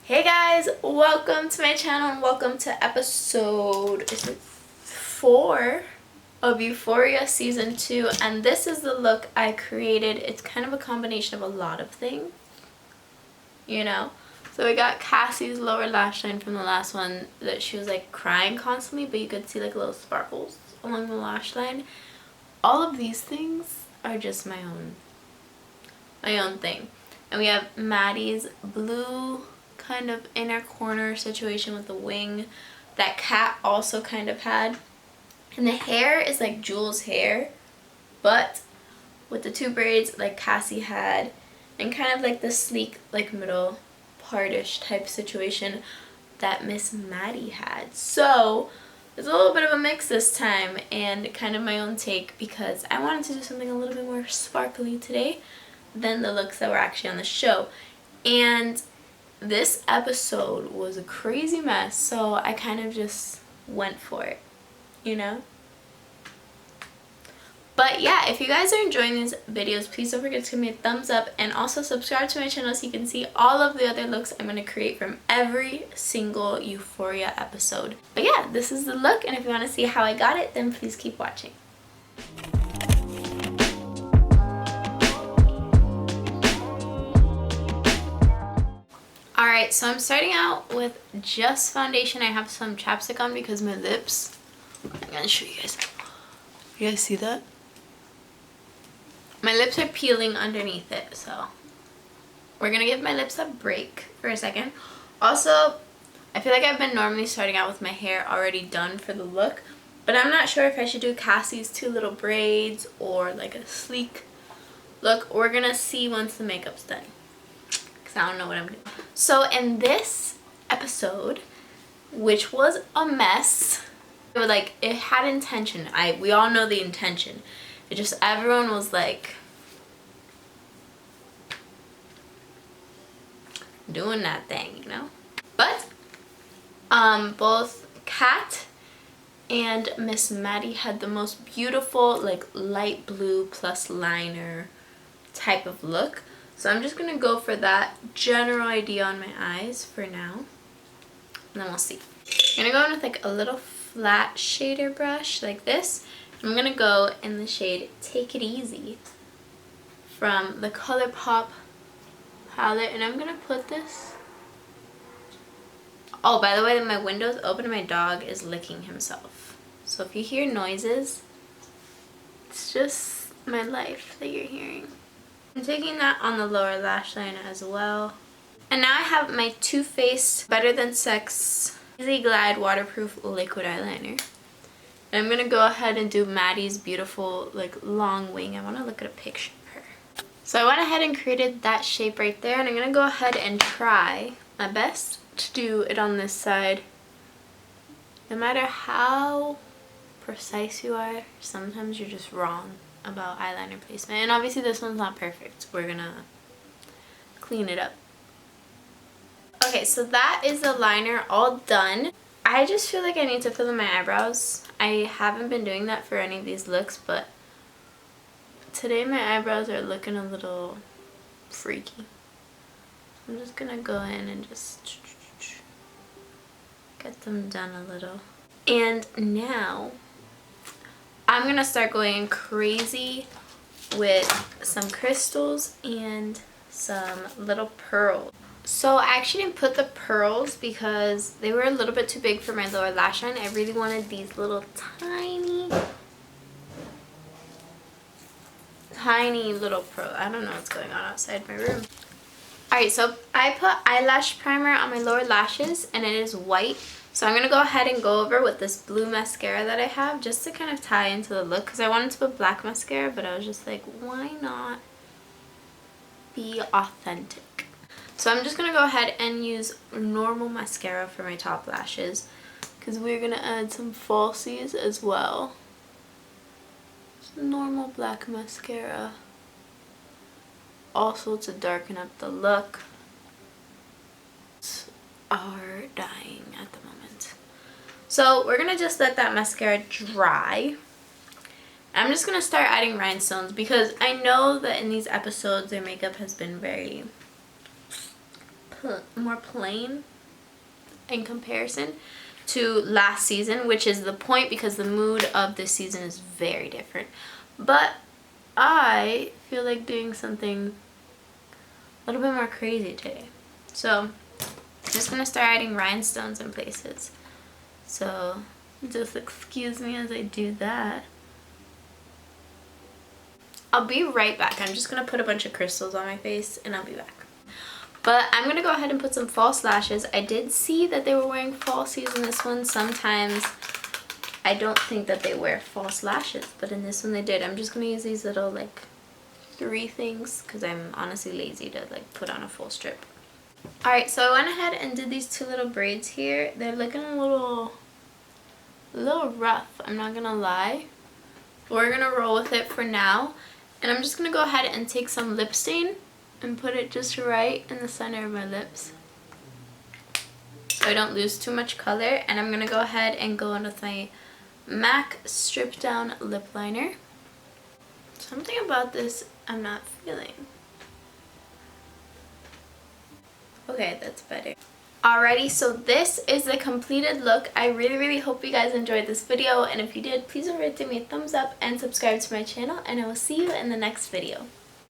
Hey guys, welcome to my channel and welcome to episode 4 of Euphoria season 2, and this is the look I created. It's kind of a combination of a lot of things, you know. So we got Cassie's lower lash line from the last one that she was like crying constantly, but you could see like little sparkles along the lash line. All of these things are just my own thing. And we have Maddy's blue kind of inner corner situation with the wing that Kat also kind of had, and the hair is like Jules' hair but with the 2 braids like Cassie had, and kind of like the sleek like middle partish type situation that Miss Maddy had. So it's a little bit of a mix this time and kind of my own take because I wanted to do something a little bit more sparkly today than the looks that were actually on the show. And this episode was a crazy mess, so I kind of just went for it, you know? But yeah, if you guys are enjoying these videos, please don't forget to give me a thumbs up and also subscribe to my channel so you can see all of the other looks I'm going to create from every single Euphoria episode. But yeah, this is the look, and if you want to see how I got it, then please keep watching. Alright, so I'm starting out with just foundation. I have some chapstick on because my lips, I'm going to show you guys. You guys see that? My lips are peeling underneath it, so we're going to give my lips a break for a second. Also, I feel like I've been normally starting out with my hair already done for the look, but I'm not sure if I should do Cassie's 2 little braids or like a sleek look. We're going to see once the makeup's done. I don't know what I'm doing. So in this episode, which was a mess, it had intention. We all know the intention. It just, everyone was like doing that thing, you know. But both Kat and Miss Maddy had the most beautiful like light blue plus liner type of look. So I'm just going to go for that general idea on my eyes for now. And then we'll see. I'm going to go in with like a little flat shader brush like this. I'm going to go in the shade Take It Easy from the ColourPop palette. And I'm going to put this... Oh, by the way, my window's open and my dog is licking himself. So if you hear noises, it's just my life that you're hearing. I'm taking that on the lower lash line as well. And now I have my Too Faced Better Than Sex Easy Glide Waterproof Liquid Eyeliner. And I'm going to go ahead and do Maddy's beautiful like long wing. I want to look at a picture of her. So I went ahead and created that shape right there. And I'm going to go ahead and try my best to do it on this side. No matter how precise you are, sometimes you're just wrong about eyeliner placement, and obviously this one's not perfect. We're gonna clean it up. Okay, so that is the liner all done. I just feel like I need to fill in my eyebrows. I haven't been doing that for any of these looks, but today my eyebrows are looking a little freaky. I'm just gonna go in and just get them done a little. And now I'm going to start going crazy with some crystals and some little pearls. So I actually didn't put the pearls because they were a little bit too big for my lower lash line. I really wanted these little tiny little pearls. I don't know what's going on outside my room. Alright, so I put eyelash primer on my lower lashes and it is white. So I'm going to go ahead and go over with this blue mascara that I have just to kind of tie into the look, because I wanted to put black mascara, but I was just like, why not be authentic? So I'm just going to go ahead and use normal mascara for my top lashes, because we're going to add some falsies as well. Just normal black mascara. Also to darken up the look. Are dying at the moment. So we're gonna just let that mascara dry. I'm just gonna start adding rhinestones because I know that in these episodes their makeup has been very more plain in comparison to last season, which is the point because the mood of this season is very different. But I feel like doing something a little bit more crazy today. So I'm just gonna start adding rhinestones in places. So just excuse me as I do that. I'll be right back. I'm just gonna put a bunch of crystals on my face and I'll be back. But I'm gonna go ahead and put some false lashes. I did see that they were wearing falsies in this one. Sometimes I don't think that they wear false lashes, but in this one they did. I'm just gonna use these little like 3 things because I'm honestly lazy to like put on a full strip. Alright, so I went ahead and did these 2 little braids here. They're looking a little rough, I'm not gonna lie. We're gonna roll with it for now. And I'm just gonna go ahead and take some lip stain and put it just right in the center of my lips so I don't lose too much color. And I'm gonna go ahead and go in with my MAC Strip Down Lip Liner. Something about this I'm not feeling. Okay, that's better. Alrighty, so this is the completed look. I really hope you guys enjoyed this video, and if you did, please don't forget to give me a thumbs up and subscribe to my channel, and I will see you in the next video.